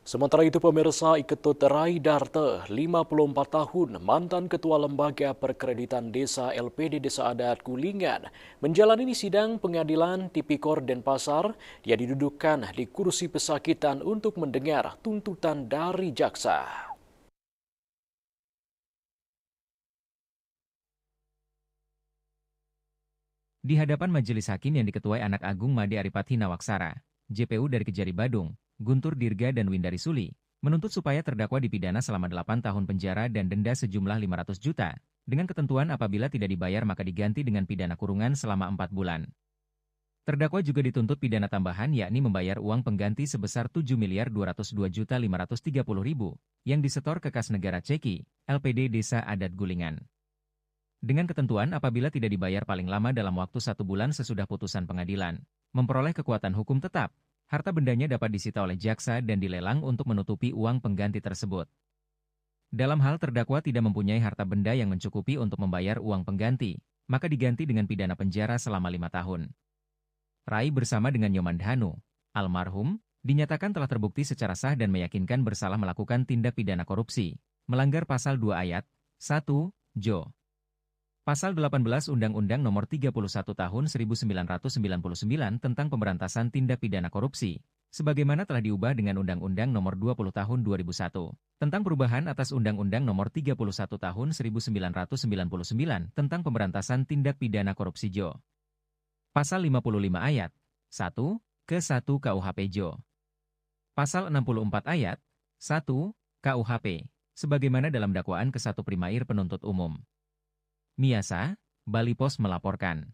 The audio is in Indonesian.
Sementara itu pemirsa Iketut Raidarte, 54 tahun, mantan Ketua Lembaga Perkreditan Desa LPD Desa Adat Kulingan, menjalani sidang pengadilan Tipikor Denpasar. Dia didudukkan di kursi pesakitan untuk mendengar tuntutan dari jaksa. Di hadapan majelis hakim yang diketuai anak agung Made Aripathi Nawaksara, JPU dari Kejari Badung, Guntur Dirga dan Windari Suli, menuntut supaya terdakwa dipidana selama 8 tahun penjara dan denda sejumlah 500 juta, dengan ketentuan apabila tidak dibayar maka diganti dengan pidana kurungan selama 4 bulan. Terdakwa juga dituntut pidana tambahan yakni membayar uang pengganti sebesar 7.202.530.000 yang disetor ke kas negara Ceki, LPD Desa Adat Gulingan. Dengan ketentuan apabila tidak dibayar paling lama dalam waktu 1 bulan sesudah putusan pengadilan, memperoleh kekuatan hukum tetap, harta bendanya dapat disita oleh jaksa dan dilelang untuk menutupi uang pengganti tersebut. Dalam hal terdakwa tidak mempunyai harta benda yang mencukupi untuk membayar uang pengganti, maka diganti dengan pidana penjara selama 5 tahun. Rai bersama dengan Nyoman Dhanu, almarhum, dinyatakan telah terbukti secara sah dan meyakinkan bersalah melakukan tindak pidana korupsi, melanggar pasal 2 ayat 1, Jo. Pasal 18 Undang-Undang Nomor 31 Tahun 1999 tentang Pemberantasan Tindak Pidana Korupsi, sebagaimana telah diubah dengan Undang-Undang Nomor 20 Tahun 2001, tentang perubahan atas Undang-Undang Nomor 31 Tahun 1999 tentang Pemberantasan Tindak Pidana Korupsi Jo. Pasal 55 ayat 1 ke 1 KUHP Jo. Pasal 64 ayat 1 KUHP, sebagaimana dalam dakwaan ke-1 Primair Penuntut Umum. Miasa, Bali Pos melaporkan.